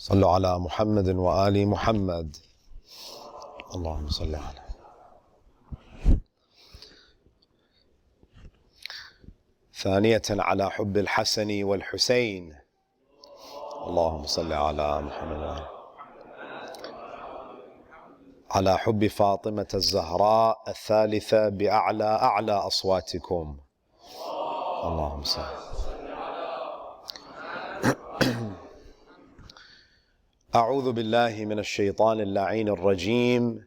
صلوا على محمد وآل محمد اللهم صل على ثانية على حب الحسن والحسين اللهم صل على محمد على حب فاطمة الزهراء الثالثة بأعلى أصواتكم اللهم صل. أعوذ بالله من الشيطان اللعين الرجيم.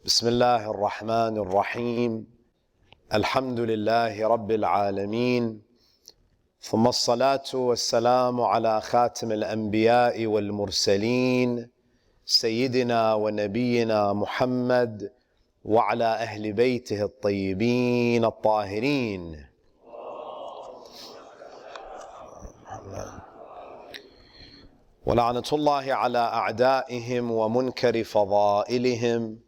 بسم الله الرحمن الرحيم. الحمد لله رب العالمين، ثم الصلاة والسلام على خاتم الأنبياء والمرسلين سيدنا ونبينا محمد وعلى أهل بيته الطيبين الطاهرين. ولعنة الله على أعدائهم ومنكر فضائلهم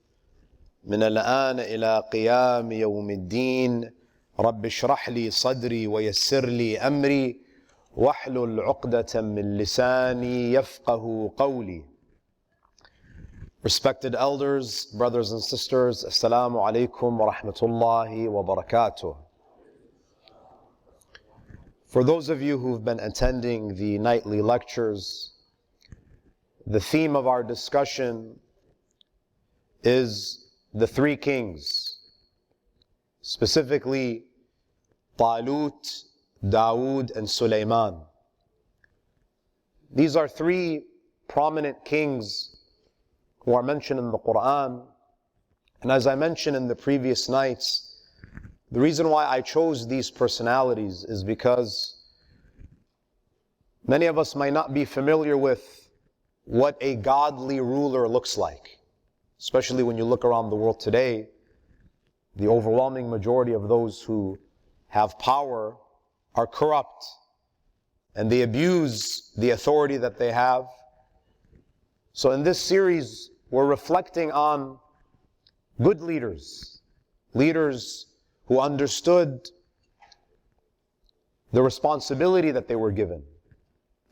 من الآن إلى قيام يوم الدين. رب اشرح لي صدري ويسر لي أمري واحلل عقدة من لساني يفقه قولي. Respected elders, brothers and sisters, Assalamu alaikum wa rahmatullahi wa barakatuh. For those of you who've been attending the nightly lectures, the theme of our discussion is the three kings, specifically Talut, Dawood, and Sulaiman. These are three prominent kings who are mentioned in the Quran. And as I mentioned in the previous nights, the reason why I chose these personalities is because many of us might not be familiar with what a godly ruler looks like. Especially when you look around the world today, the overwhelming majority of those who have power are corrupt and they abuse the authority that they have. So in this series, we're reflecting on good leaders, leaders who understood the responsibility that they were given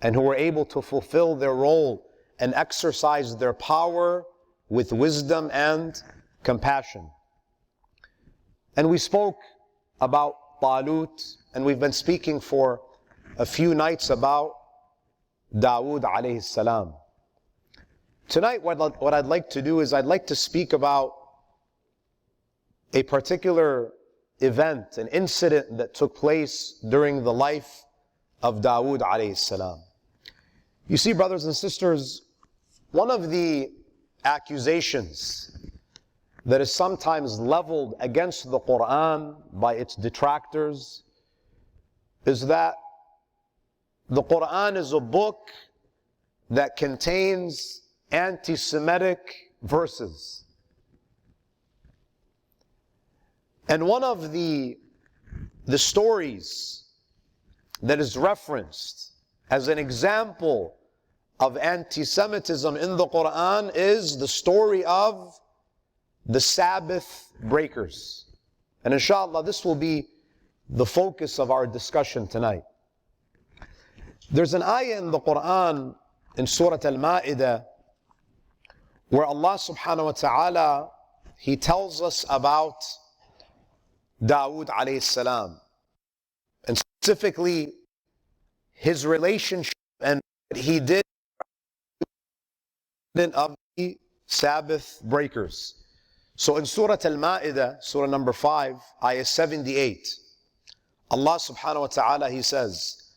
and who were able to fulfill their role and exercise their power with wisdom and compassion. And we spoke about Talut, and we've been speaking for a few nights about Dawood alayhi salam. Tonight what I'd like to do is I'd like to speak about a particular event, an incident that took place during the life of Dawood alayhi salam. You see, brothers and sisters, one of the accusations that is sometimes leveled against the Quran by its detractors is that the Quran is a book that contains anti-Semitic verses. And one of the stories that is referenced as an example of antisemitism in the Quran is the story of the Sabbath-Breakers. And inshallah, this will be the focus of our discussion tonight. There's an ayah in the Quran, in Surah Al-Ma'idah, where Allah subhanahu wa ta'ala, He tells us about Dawood alayhi salam, and specifically his relationship and what he did of the Sabbath-Breakers. So in Surah Al-Ma'idah, Surah number 5, ayah 78, Allah subhanahu wa ta'ala, He says,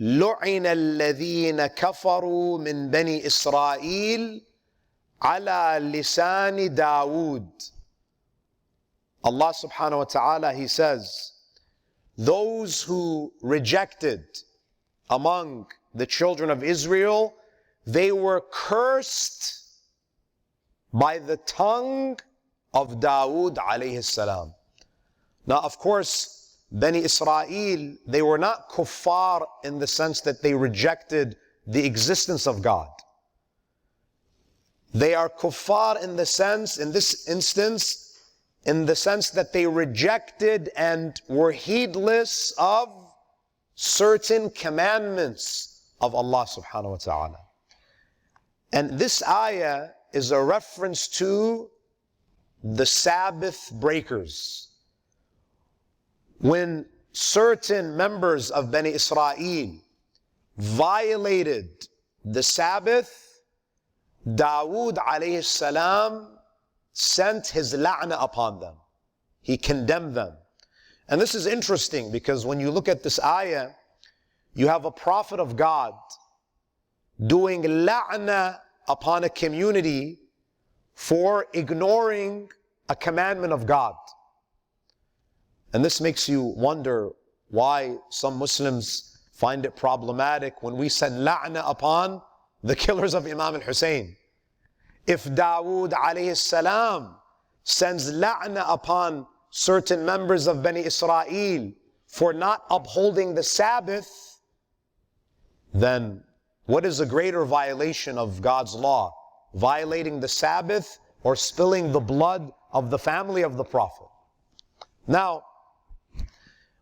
لُعِنَ الَّذِينَ كَفَرُوا مِنْ بَنِي إِسْرَائِيلَ عَلَى لِسَانِ دَاوُودَ. Allah subhanahu wa ta'ala, He says, those who rejected among the children of Israel, they were cursed by the tongue of Dawood alayhi salam. Now, of course, Bani Israel, they were not kuffar in the sense that they rejected the existence of God. They are kuffar in the sense, in this instance, in the sense that they rejected and were heedless of certain commandments of Allah subhanahu wa ta'ala. And this ayah is a reference to the Sabbath-Breakers. When certain members of Bani Israel violated the Sabbath, Dawood alayhi salam sent his la'na upon them. He condemned them. And this is interesting because when you look at this ayah, you have a prophet of God doing la'na upon a community for ignoring a commandment of God. And this makes you wonder why some Muslims find it problematic when we send la'na upon the killers of Imam al-Hussein. If Dawood alayhi salam sends la'na upon certain members of Bani Israel for not upholding the Sabbath, then what is a greater violation of God's law? Violating the Sabbath or spilling the blood of the family of the Prophet? Now,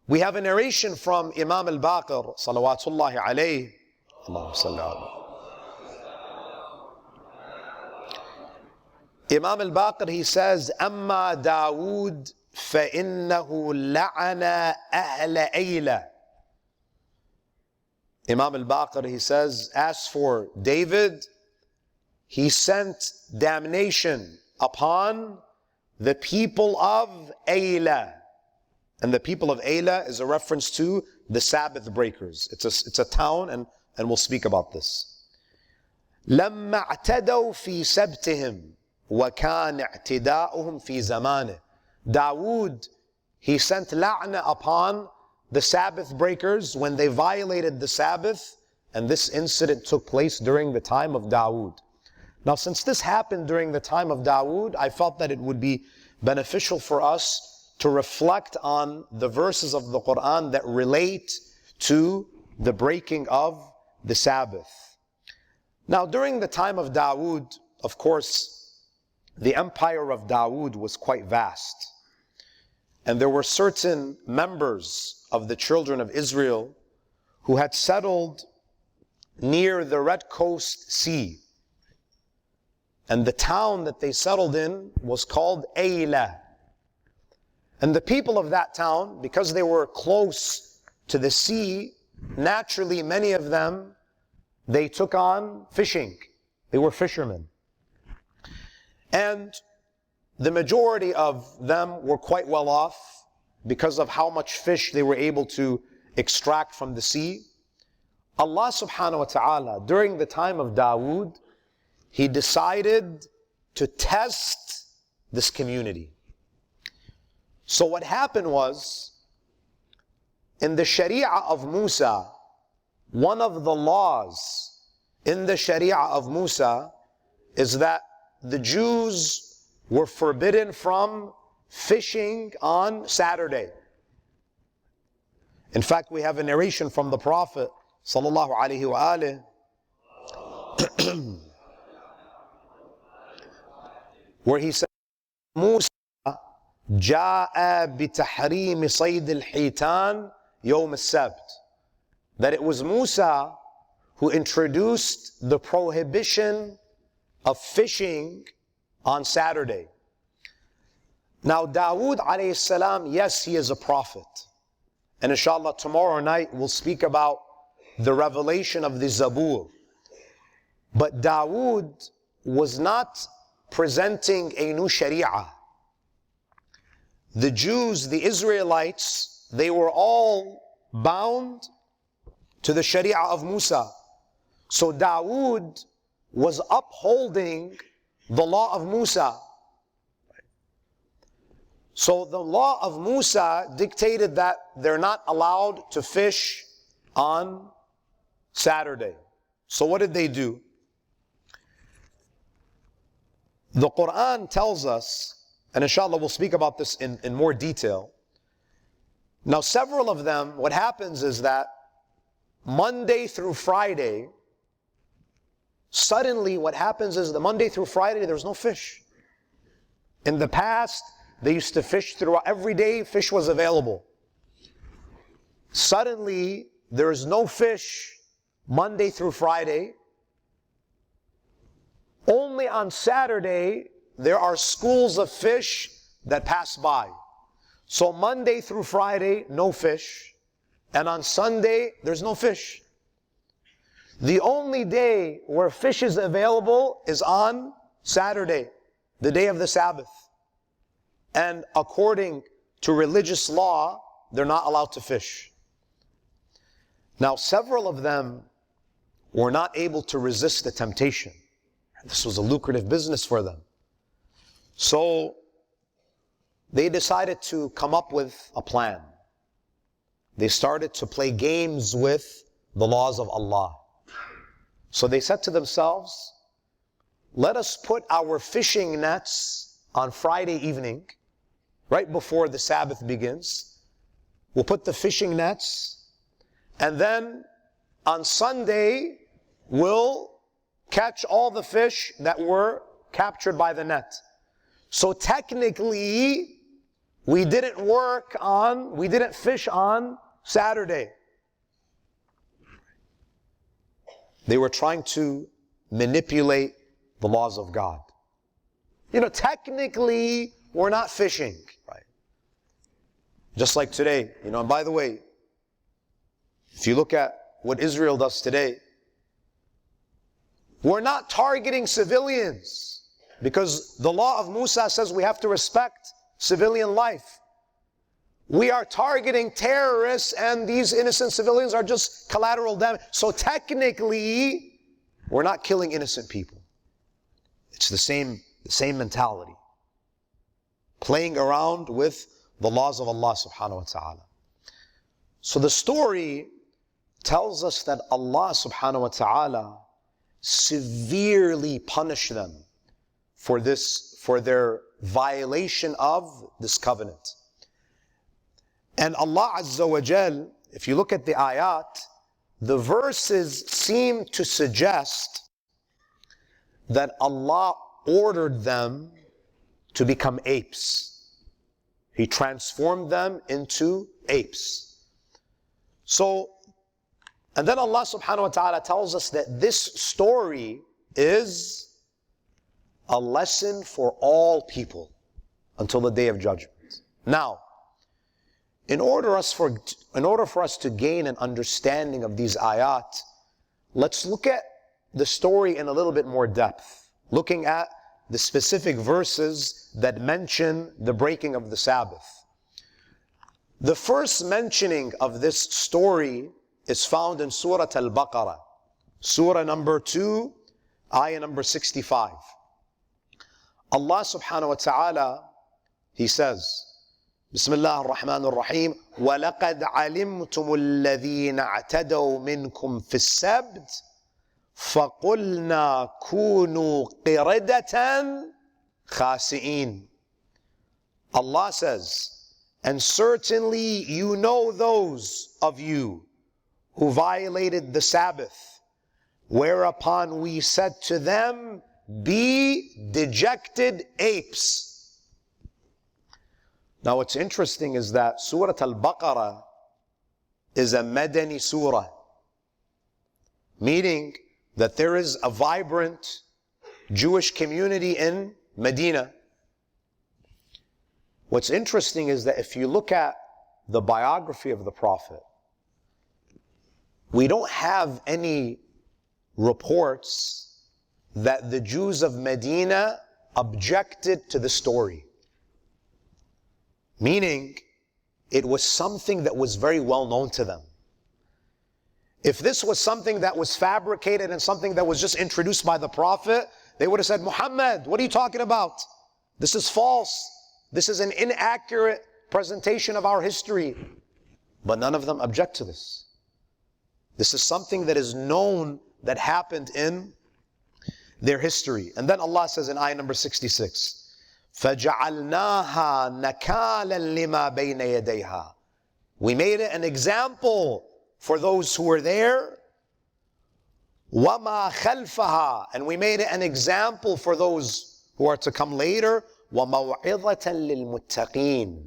we have a narration from Imam Al-Baqara, salawatullahi alayhi. Allahumma salli alayhi. Imam Al-Baqir, he says, أما داود فإنه لعن أهل أيلة. Imam Al-Baqir, he says, as for David, he sent damnation upon the people of Ayla. And the people of Ayla is a reference to the Sabbath-Breakers. It's a town, and we'll speak about this. لما اعتدوا في سبتهم وَكَانَ اعْتِدَاؤُهُمْ فِي زَمَانِهِ. Dawood, he sent la'na upon the Sabbath-breakers when they violated the Sabbath, and this incident took place during the time of Dawood. Now, since this happened during the time of Dawood, I felt that it would be beneficial for us to reflect on the verses of the Quran that relate to the breaking of the Sabbath. Now, during the time of Dawood, of course, the empire of Dawood was quite vast. And there were certain members of the children of Israel who had settled near the Red Coast Sea. And the town that they settled in was called Ayla. And the people of that town, because they were close to the sea, naturally many of them, they took on fishing. They were fishermen. And the majority of them were quite well off because of how much fish they were able to extract from the sea. Allah subhanahu wa ta'ala, during the time of Dawood, He decided to test this community. So what happened was, in the Sharia of Musa, one of the laws in the Sharia of Musa is that the Jews were forbidden from fishing on Saturday. In fact, we have a narration from the Prophet sallallahu alaihi wasallam where he said, Musa ja'a bitahrim sayd al-hitan yawm al-sabt. That it was Musa who introduced the prohibition of fishing on Saturday. Now, Dawood alayhi salam, yes, he is a prophet. And inshallah, tomorrow night we'll speak about the revelation of the Zabur. But Dawood was not presenting a new Sharia. The Jews, the Israelites, they were all bound to the Sharia of Musa. So Dawood was upholding the law of Musa. So the law of Musa dictated that they're not allowed to fish on Saturday. So what did they do? The Quran tells us, and inshallah we'll speak about this in more detail. Now several of them, what happens is that Monday through Friday, suddenly what happens is the Monday through Friday there's no fish. In the past, they used to fish throughout every day, fish was available. Suddenly, there is no fish Monday through Friday. only on Saturday there are schools of fish that pass by. So Monday through Friday, no fish. And on Sunday, there's no fish. The only day where fish is available is on Saturday, the day of the Sabbath. And according to religious law, they're not allowed to fish. Now, several of them were not able to resist the temptation. This was a lucrative business for them. So they decided to come up with a plan. They started to play games with the laws of Allah. So they said to themselves, let us put our fishing nets on Friday evening, right before the Sabbath begins. We'll put the fishing nets, and then on Sunday, we'll catch all the fish that were captured by the net. So technically, we didn't fish on Saturday. They were trying to manipulate the laws of God. Technically, we're not fishing, right? Just like today, and by the way, if you look at what Israel does today, we're not targeting civilians because the law of Musa says we have to respect civilian life. We are targeting terrorists, and these innocent civilians are just collateral damage. So technically, we're not killing innocent people. It's the same mentality. Playing around with the laws of Allah subhanahu wa ta'ala. So the story tells us that Allah subhanahu wa ta'ala severely punished them for their violation of this covenant. And Allah Azza wa Jal, if you look at the ayat, the verses seem to suggest that Allah ordered them to become apes. He transformed them into apes. And then Allah subhanahu wa ta'ala tells us that this story is a lesson for all people until the Day of Judgment. Now, in order for us to gain an understanding of these ayat, let's look at the story in a little bit more depth, looking at the specific verses that mention the breaking of the Sabbath. The first mentioning of this story is found in Surah Al-Baqara, Surah number 2, ayah number 65. Allah subhanahu wa ta'ala, He says, Bismillah ar-Rahman ar-Rahim, وَلَقَدْ عَلِمْتُمُ الَّذِينَ اعْتَدَوْا مِنْكُمْ فِي السَّبْتِ فَقُلْنَا كُونُوا قِرَدَةً خَاسِئِينَ. Allah says, and certainly you know those of you who violated the Sabbath, whereupon we said to them, be dejected apes. Now what's interesting is that Surah Al-Baqara is a Madani surah, meaning that there is a vibrant Jewish community in Medina. What's interesting is that if you look at the biography of the Prophet, we don't have any reports that the Jews of Medina objected to the story. Meaning, it was something that was very well known to them. If this was something that was fabricated and something that was just introduced by the Prophet, they would have said, Muhammad, what are you talking about? This is false. This is an inaccurate presentation of our history. But none of them object to this. This is something that is known that happened in their history. And then Allah says in ayah number 66, فَجَعَلْنَاهَا نَكَالًا لِمَا بَيْنَ يَدَيْهَا. We made it an example for those who were there. وَمَا خَلْفَهَا. And we made it an example for those who are to come later. وَمَوْعِظَةً لِلْمُتَّقِينَ.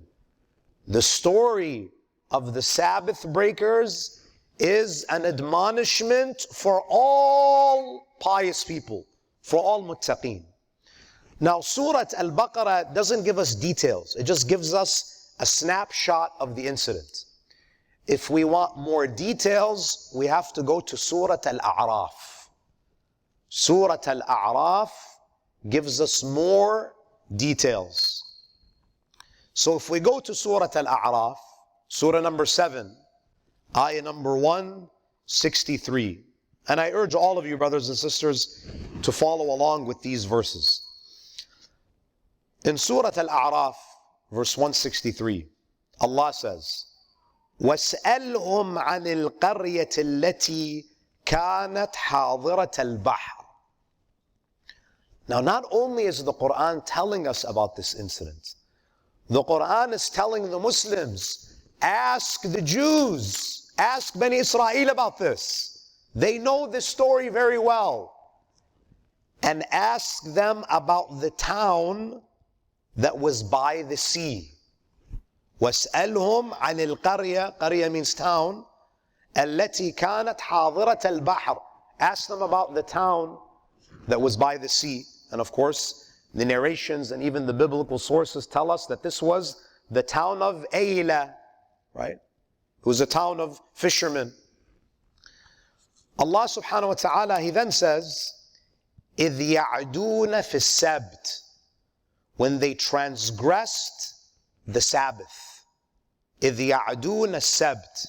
The story of the Sabbath-Breakers is an admonishment for all pious people, for all muttaqeen. Now, Surah Al-Baqara doesn't give us details. It just gives us a snapshot of the incident. If we want more details, we have to go to Surah Al-A'raf. Surah Al-A'raf gives us more details. So if we go to Surah Al-A'raf, Surah number 7, ayah number 163. And I urge all of you, brothers and sisters, to follow along with these verses. In Surah Al-A'raf, verse 163, Allah says, وَاسْأَلْهُمْ عَنِ الْقَرْيَةِ الَّتِي كَانَتْ حَاضِرَةَ الْبَحْرِ. Now, not only is the Quran telling us about this incident, the Quran is telling the Muslims, ask the Jews, ask Bani Israel about this. They know this story very well. And ask them about the town that was by the sea. وَاسْأَلْهُمْ عَنِ الْقَرْيَةِ. Qarya means town. الَّتِي كَانَتْ حَاضِرَةَ الْبَحْرِ. Ask them about the town that was by the sea. And of course, the narrations and even the biblical sources tell us that this was the town of Ayla, right? It was a town of fishermen. Allah subhanahu wa ta'ala, He then says, إِذْ يَعْدُونَ فِي السَّبْتِ. When they transgressed the Sabbath. إِذْ يَعْدُونَ السَّبْتِ.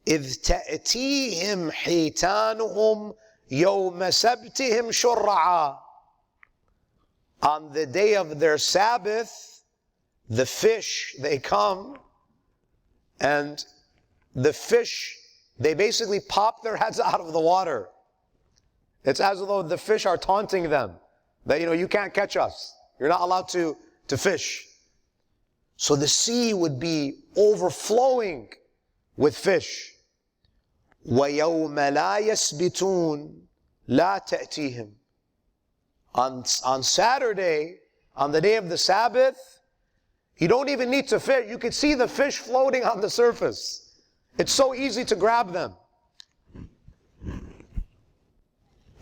إِذْ تَأْتِيهِمْ حِيتَانُهُمْ يَوْمَ سَبْتِهِمْ شُرَّعًا. On the day of their Sabbath, the fish, they come, and the fish, they basically pop their heads out of the water. It's as though the fish are taunting them, that, you can't catch us. You're not allowed to fish. So the sea would be overflowing with fish. وَيَوْمَ لَا يَسْبِتُونَ لَا تَأْتِيهِمْ. On Saturday, on the day of the Sabbath, you don't even need to fish. You could see the fish floating on the surface. It's so easy to grab them.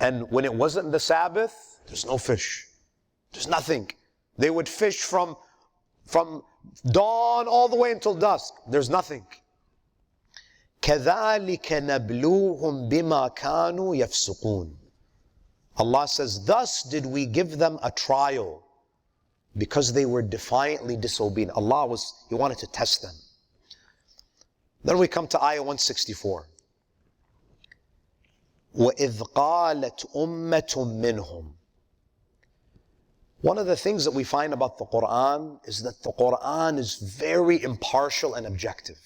And when it wasn't the Sabbath, there's no fish. There's nothing. They would fish from dawn all the way until dusk. There's nothing. كَذَلِكَ نَبْلُوهُمْ بِمَا كَانُوا يَفْسُقُونَ. Allah says, thus did we give them a trial because they were defiantly disobedient. He wanted to test them. Then we come to ayah 164. وَإِذْ قَالَتْ أُمَّةٌ مِّنْهُمْ. One of the things that we find about the Quran is that the Quran is very impartial and objective.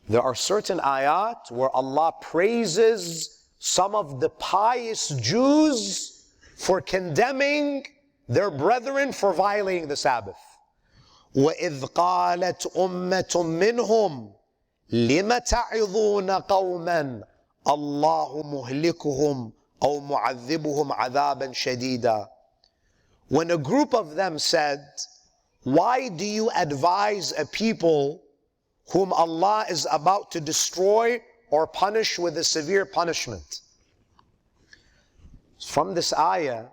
There are certain ayat where Allah praises some of the pious Jews for condemning their brethren for violating the Sabbath. وَإِذْ قَالَتْ أُمَّةٌ مِّنْهُمْ لِمَ تَعِظُونَ قَوْمًا اللَّهُ مُهْلِكُهُمْ أَوْ مُعَذِّبُهُمْ عَذَابًا شَدِيدًا. When a group of them said, why do you advise a people whom Allah is about to destroy or punish with a severe punishment? From this ayah,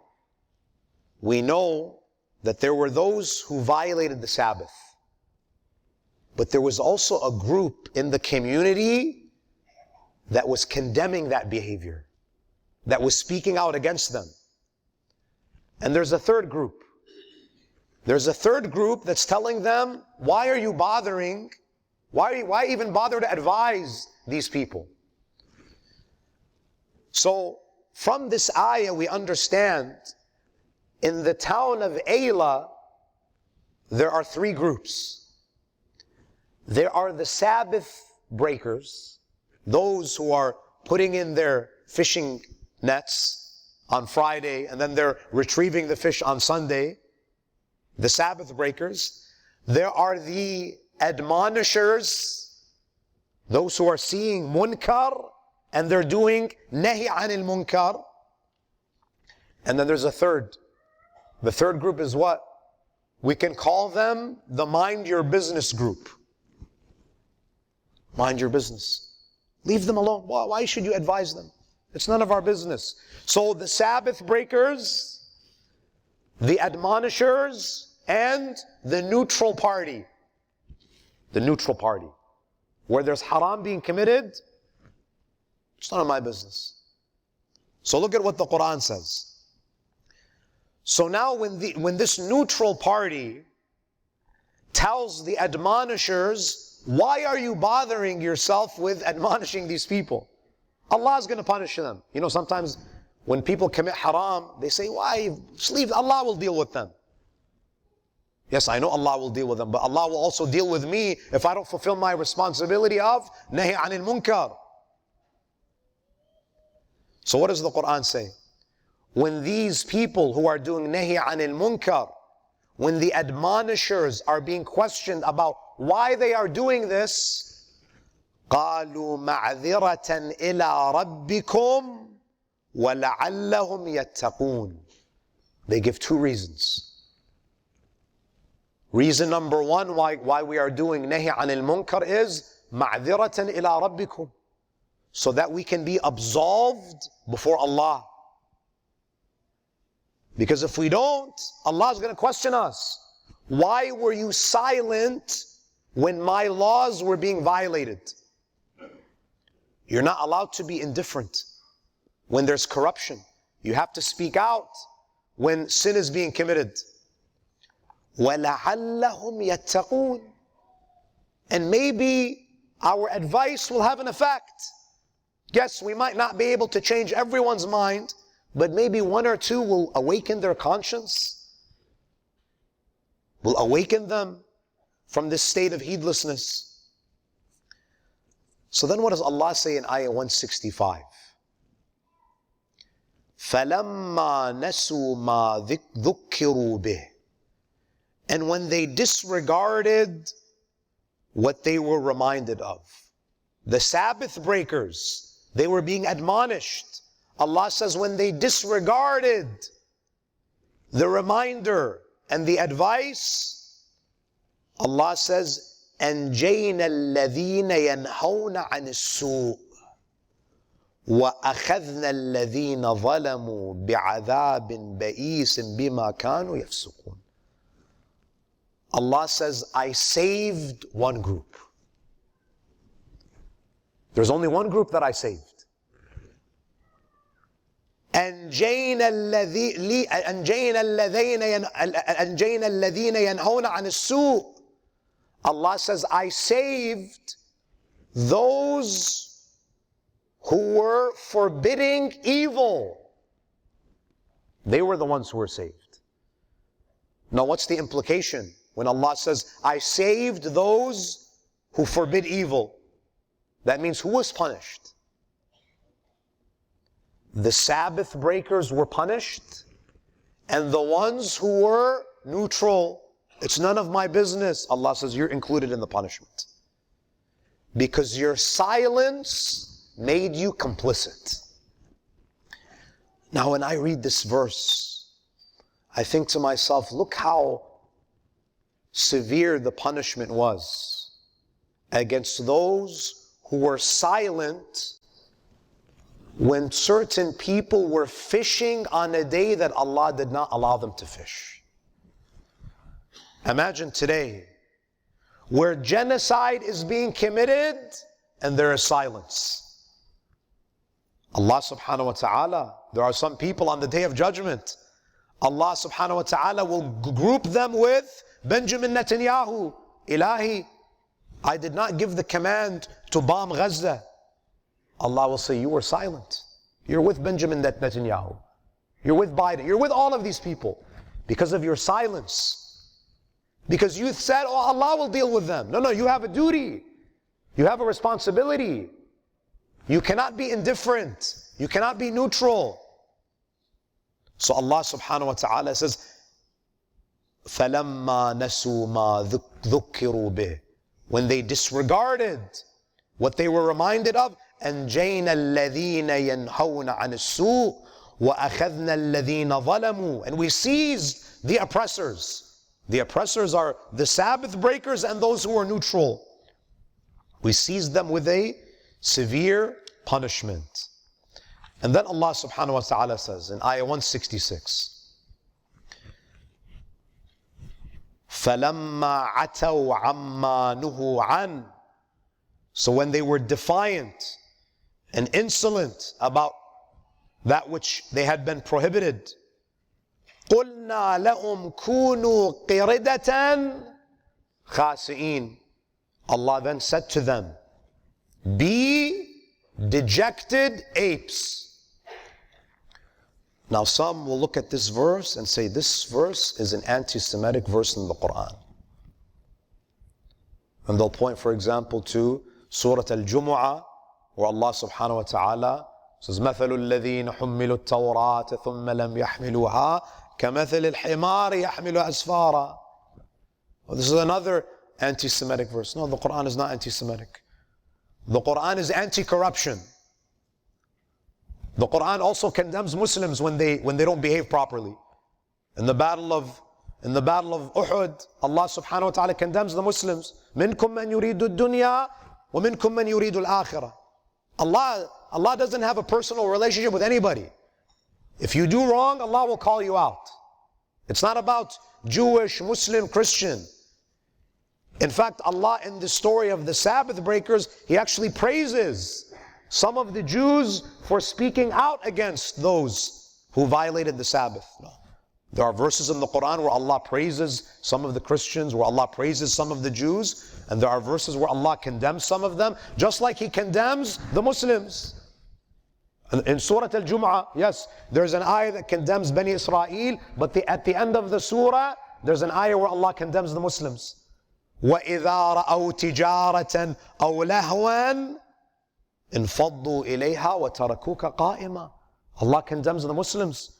we know that there were those who violated the Sabbath. But there was also a group in the community that was condemning that behavior, that was speaking out against them. And there's a third group. There's a third group that's telling them, why are you bothering? Why even bother to advise these people? So, from this ayah we understand, in the town of Ayla, there are three groups. There are the Sabbath-Breakers, those who are putting in their fishing nets on Friday and then they're retrieving the fish on Sunday, the Sabbath-Breakers. There are the admonishers, those who are seeing munkar and they're doing nahi anil munkar. And then there's a third. The third group is what? We can call them the mind your business group. Mind your business. Leave them alone. Why should you advise them? It's none of our business. So the Sabbath breakers, the admonishers, and the neutral party. The neutral party. Where there's haram being committed, it's none of my business. So look at what the Quran says. So now when this neutral party tells the admonishers, why are you bothering yourself with admonishing these people? Allah is going to punish them. You know, sometimes when people commit haram, they say, why? Just leave, Allah will deal with them. Yes, I know Allah will deal with them, but Allah will also deal with me if I don't fulfill my responsibility of nahi anil munkar. So what does the Quran say? When these people who are doing nahi anil munkar, when the admonishers are being questioned about why they are doing this, قالوا معذرة إلى ربكم وَلَعَلَّهُمْ يَتَّقُونَ. They give two reasons. Reason number one why we are doing nahi anil munkar is مَعْذِرَةً إِلَىٰ رَبِّكُمْ, so that we can be absolved before Allah. Because if we don't, Allah is going to question us. Why were you silent when my laws were being violated? You're not allowed to be indifferent when there's corruption. You have to speak out when sin is being committed. وَلَعَلَّهُمْ يَتَّقُونَ. And maybe our advice will have an effect. Yes, we might not be able to change everyone's mind, but maybe one or two will awaken their conscience, will awaken them from this state of heedlessness. So then what does Allah say in ayah 165? فَلَمَّا نَسُوا مَا ذُكِّرُوا بِهِ. And when they disregarded what they were reminded of. The Sabbath breakers, they were being admonished. Allah says when they disregarded the reminder and the advice, Allah says, أَنْجَيْنَا الَّذِينَ يَنْهَوْنَ عَنِ السُّوءِ وَأَخَذْنَا الَّذِينَ ظَلَمُوا بِعَذَابٍ بَئِيسٍ بِمَا كَانُوا يَفْسُقُونَ. Allah says, I saved one group. There's only one group that I saved. أَنْجَيْنَا الَّذِينَ يَنْهَوْنَ عَنِ السُّوءِ. Allah says, I saved those who were forbidding evil. They were the ones who were saved. Now what's the implication when Allah says, I saved those who forbid evil? That means who was punished? The Sabbath breakers were punished, and the ones who were neutral, it's none of my business. Allah says, you're included in the punishment. Because your silence made you complicit. Now when I read this verse, I think to myself, look how severe the punishment was against those who were silent when certain people were fishing on a day that Allah did not allow them to fish. Imagine today, where genocide is being committed and there is silence. Allah subhanahu wa ta'ala, there are some people on the day of judgment, Allah subhanahu wa ta'ala will group them with Benjamin Netanyahu. Ilahi, I did not give the command to bomb Gaza. Allah will say, you were silent. You're with Benjamin Netanyahu. You're with Biden. You're with all of these people because of your silence. Because you said, oh, Allah will deal with them. No, you have a duty. You have a responsibility. You cannot be indifferent. You cannot be neutral. So Allah subhanahu wa ta'ala says, فَلَمَّا نَسُوا مَا ذُكِّرُوا بِهِ. When they disregarded what they were reminded of, أَنْجَيْنَا الَّذِينَ يَنْهَوْنَ عَنِ السُّوءِ وَأَخَذْنَا الَّذِينَ ظَلَمُوا. And we seized the oppressors. The oppressors are the Sabbath breakers and those who are neutral. We seized them with a severe punishment. And then Allah subhanahu wa ta'ala says in ayah 166, فَلَمَّا عَتَوْا عَمَّا نُهُوا عَنْ. So when they were defiant and insolent about that which they had been prohibited, قُلْنَا لَهُمْ كُونُوا قِرِدَةً خَاسِئِينَ. Allah then said to them, be dejected apes. Now some will look at this verse and say this verse is an anti-Semitic verse in the Quran. And they'll point, for example, to Surah Al-Jumu'ah, where Allah subhanahu wa ta'ala says, مَثَلُ الَّذِينَ حُمِّلُوا التَّوْرَاةَ ثُمَّ لَمْ يَحْمِلُوهَا كَمَثَلِ الْحِمَارِ يَحْمِلُ أَسْفَارًا. Well, this is another anti-Semitic verse. No, the Quran is not anti-Semitic. The Quran is anti-corruption. The Quran also condemns Muslims when they don't behave properly. In the battle of Uhud, Allah subhanahu wa ta'ala condemns the Muslims. مِنْكُمْ مَنْ يُرِيدُ الدُّنْيَا وَمِنْكُمْ مَنْ يُرِيدُ الْآخِرَةِ. Allah doesn't have a personal relationship with anybody. If you do wrong, Allah will call you out. It's not about Jewish, Muslim, Christian. In fact, Allah in the story of the Sabbath-Breakers, He actually praises some of the Jews for speaking out against those who violated the Sabbath. There are verses in the Quran where Allah praises some of the Christians, where Allah praises some of the Jews, and there are verses where Allah condemns some of them, just like He condemns the Muslims. In Surah Al-Jumu'ah, yes, there's an ayah that condemns Bani Israel, but at the end of the surah, there's an ayah where Allah condemns the Muslims. وَإِذَا رَأَوْا تِجَارَةً أَوْ لَهْوًا انفضوا إليها وتركوك قائما. Allah condemns the Muslims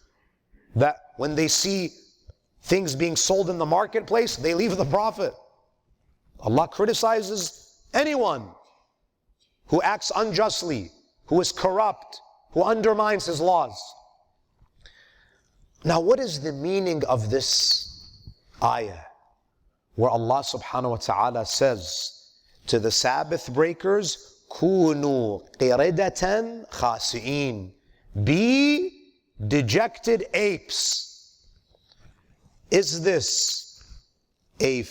that when they see things being sold in the marketplace, they leave the Prophet. Allah criticizes anyone who acts unjustly, who is corrupt, who undermines His laws. Now, what is the meaning of this ayah where Allah subhanahu wa ta'ala says to the Sabbath breakers, كُونُوا قِرِدَةً خَاسِئِينَ, be dejected apes? Is this a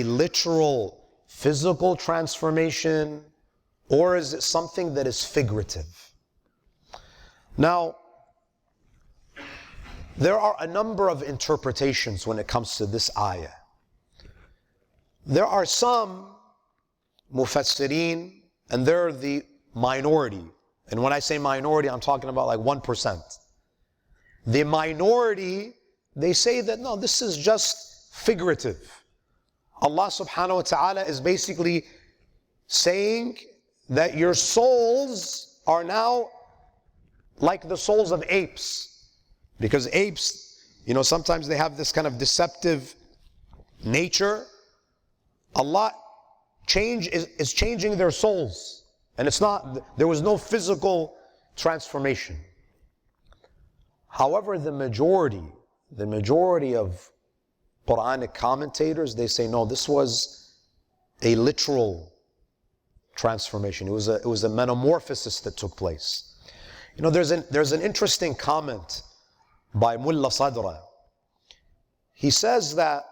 literal physical transformation, or is it something that is figurative? Now, there are a number of interpretations when it comes to this ayah. There are some mufassirin, and they're the minority. And when I say minority, I'm talking about like 1%. The minority, they say that no, this is just figurative. Allah subhanahu wa ta'ala is basically saying that your souls are now like the souls of apes. Because apes, sometimes they have this kind of deceptive nature. Allah is changing their souls. And there was no physical transformation. However, the majority of Quranic commentators, they say, no, this was a literal transformation. It was a metamorphosis that took place. There's an interesting comment by Mullah Sadra. He says that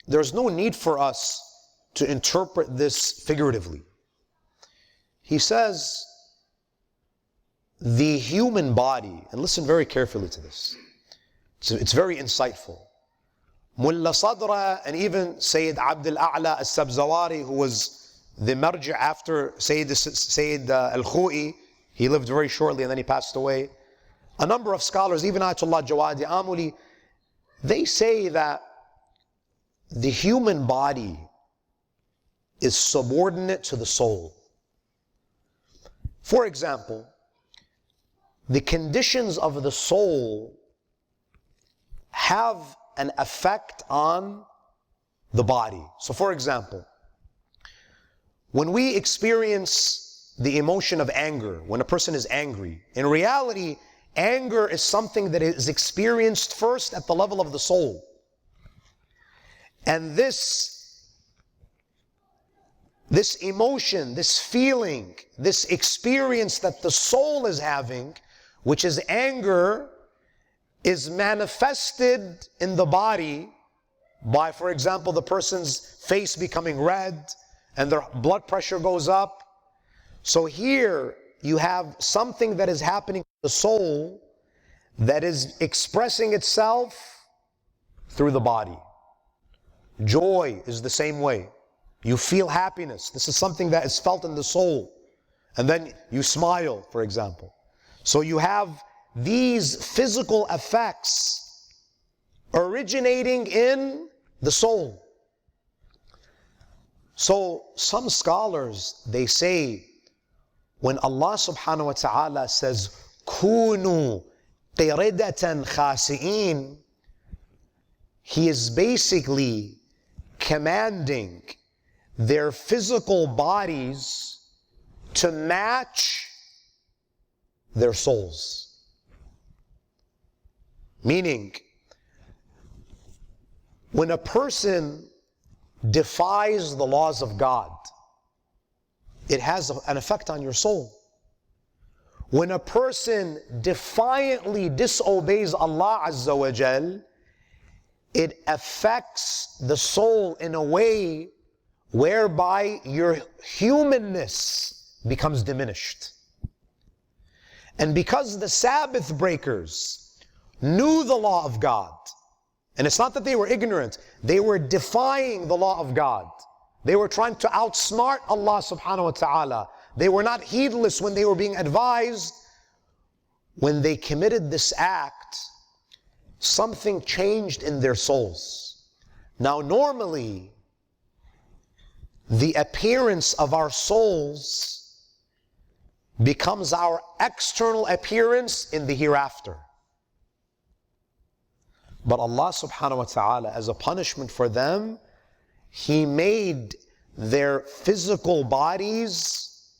there's no need for us to interpret this figuratively. He says, the human body, and listen very carefully to this, it's very insightful. Mullah Sadra and even Sayyid Abdul A'la al-Sabzawari, who was the marji after Sayyid al-Khou'i, he lived very shortly and then he passed away. A number of scholars, even Ayatollah Jawadi Amuli, they say that the human body is subordinate to the soul. For example, the conditions of the soul have an effect on the body. So for example, when we experience the emotion of anger, when a person is angry, in reality, anger is something that is experienced first at the level of the soul. And this this emotion, this feeling, this experience that the soul is having, which is anger, is manifested in the body by, for example, the person's face becoming red and their blood pressure goes up. So here you have something that is happening to the soul that is expressing itself through the body. Joy is the same way. You feel happiness. This is something that is felt in the soul. And then you smile, for example. So you have these physical effects originating in the soul. So some scholars, they say, when Allah subhanahu wa ta'ala says, Kunu qiridatan khasi'in, He is basically commanding their physical bodies to match their souls. Meaning, when a person defies the laws of God, it has an effect on your soul. When a person defiantly disobeys Allah Azza wa Jal, it affects the soul in a way whereby your humanness becomes diminished. And because the Sabbath-Breakers knew the law of God, and it's not that they were ignorant, they were defying the law of God. They were trying to outsmart Allah subhanahu wa ta'ala. They were not heedless when they were being advised. When they committed this act, something changed in their souls. Now normally, the appearance of our souls becomes our external appearance in the hereafter. But Allah subhanahu wa ta'ala, as a punishment for them, He made their physical bodies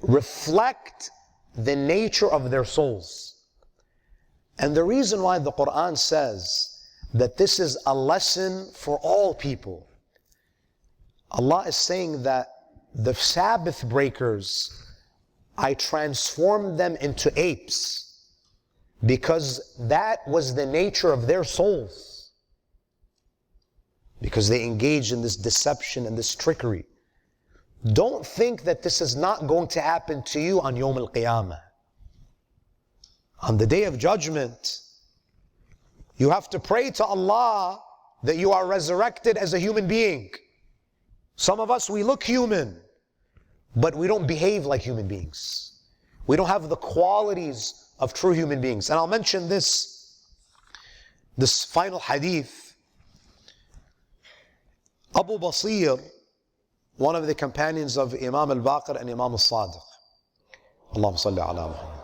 reflect the nature of their souls. And the reason why the Quran says that this is a lesson for all people, Allah is saying that the Sabbath breakers, I transformed them into apes because that was the nature of their souls. Because they engaged in this deception and this trickery. Don't think that this is not going to happen to you on Yawm al-Qiyamah. On the Day of Judgment, you have to pray to Allah that you are resurrected as a human being. Some of us, we look human, but we don't behave like human beings. We don't have the qualities of true human beings. And I'll mention this final hadith. Abu Basir, one of the companions of Imam Al-Baqara and Imam Al-Sadiq. Allahumma salli ala Muhammad.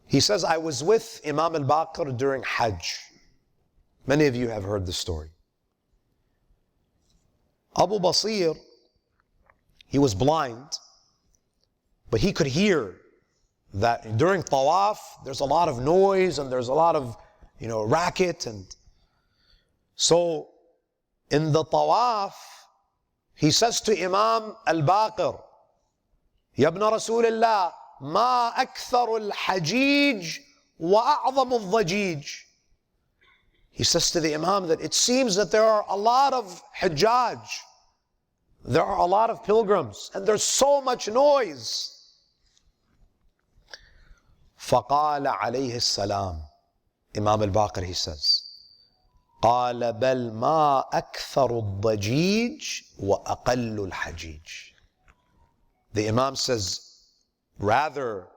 He says, I was with Imam Al-Baqara during Hajj. Many of you have heard the story. Abu Basir, he was blind, but he could hear that during tawaf, there's a lot of noise and there's a lot of, racket. And so in the tawaf, he says to Imam Al-Baqir, Ya ibn Rasulullah, ma aktharu al-hajij wa a'zamu al-dhajij. He says to the Imam that it seems that there are a lot of hajjaj, there are a lot of pilgrims, and there's so much noise. فقال عليه السلام, Imam Al-Baqir, he says, قال بل ما أكثر الضجيج وأقل الحجيج. The Imam says, rather,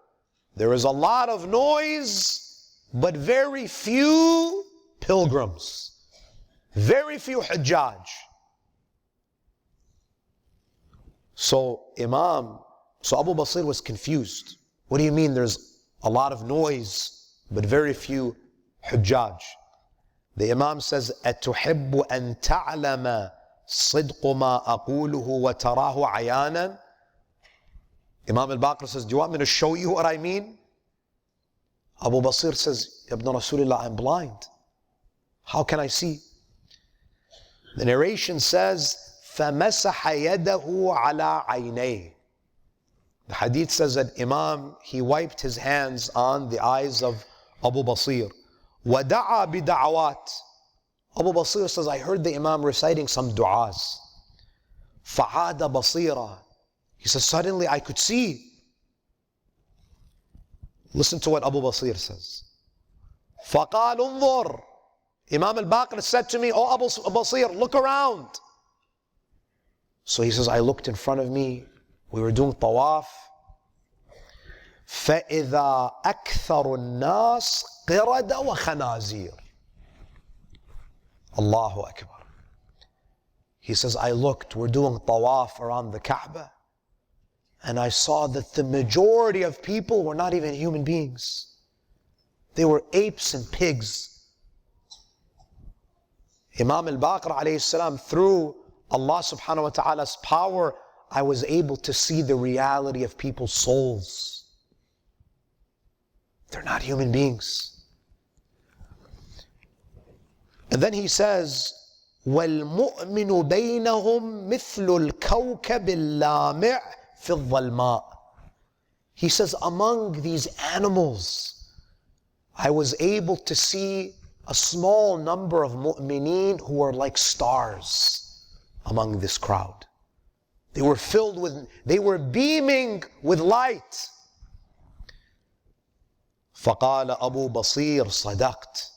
there is a lot of noise, but very few pilgrims, very few hajjaj. So Abu Basir was confused. What do you mean there's a lot of noise, but very few hujjaj? The Imam says, أَتُحِبُّ أَن تَعْلَمَ صِدْقُ مَا أَقُولُهُ وَتَرَاهُ عَيَانًا. Imam Al-Baqir says, do you want me to show you what I mean? Abu Basir says, Ibn Rasulullah, I'm blind. How can I see? The narration says, فَمَسَحَ يَدَهُ عَلَىٰ عَيْنَيْهِ. The hadith says that Imam, he wiped his hands on the eyes of Abu Basir. وَدَعَى بِدَعَوَاتٍ. Abu Basir says, I heard the Imam reciting some du'as. فَعَادَ بَصِيرًا. He says, suddenly I could see. Listen to what Abu Basir says. فَقَالُ انظُرْ. Imam Al-Baqara said to me, oh Abu Basir, look around. So he says, I looked in front of me. We were doing tawaf. فَإِذَا أَكْثَرُ النَّاسِ قِرَدَ وَخَنَازِيرٌ. Allahu Akbar. He says, I looked, we're doing tawaf around the Kaaba, and I saw that the majority of people were not even human beings. They were apes and pigs. Imam Al-Baqara alayhi salam, through Allah subhanahu wa ta'ala's power, I was able to see the reality of people's souls. They're not human beings. And then he says, وَالْمُؤْمِنُ بَيْنَهُمْ مِثْلُ الْكَوْكَبِ اللَّامِعِ فِي الظَّلْمَاءِ. He says, among these animals, I was able to see a small number of mu'mineen who were like stars among this crowd. They were beaming with light. فَقَالَ أَبُو بَصِيرٍ صَدَقْتَ.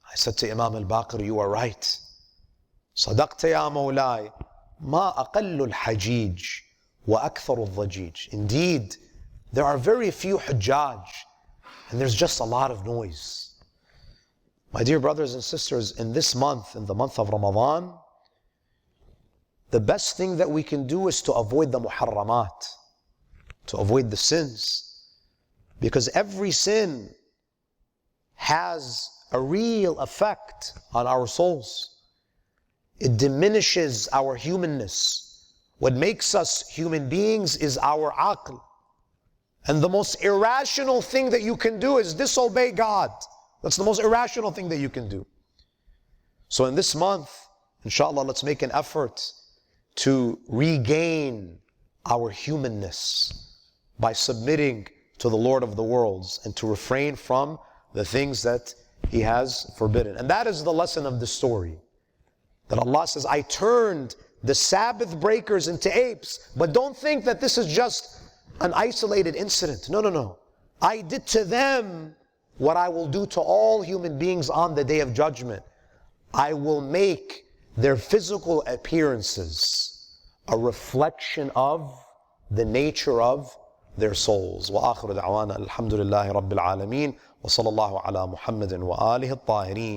I said to Imam Al-Baqir, you are right. صَدَقْتَ يَا مَوْلَاي مَا أَقَلُّ الْحَجِيجِ وَأَكْثَرُ الضَّجِيجِ. Indeed, there are very few Hajjaj, and there's just a lot of noise. My dear brothers and sisters, in this month, in the month of Ramadan, the best thing that we can do is to avoid the muharramat, to avoid the sins. Because every sin has a real effect on our souls. It diminishes our humanness. What makes us human beings is our aql. And the most irrational thing that you can do is disobey God. That's the most irrational thing that you can do. So in this month, inshallah, let's make an effort to regain our humanness by submitting to the Lord of the worlds and to refrain from the things that He has forbidden. And that is the lesson of the story. That Allah says, I turned the Sabbath-breakers into apes. But don't think that this is just an isolated incident. No, no, no. I did to them what I will do to all human beings on the Day of Judgment. I will make their physical appearances a reflection of the nature of their souls. وآخر دعوانا الحمد لله رب العالمين وصلى الله على محمد وآله الطاهرين.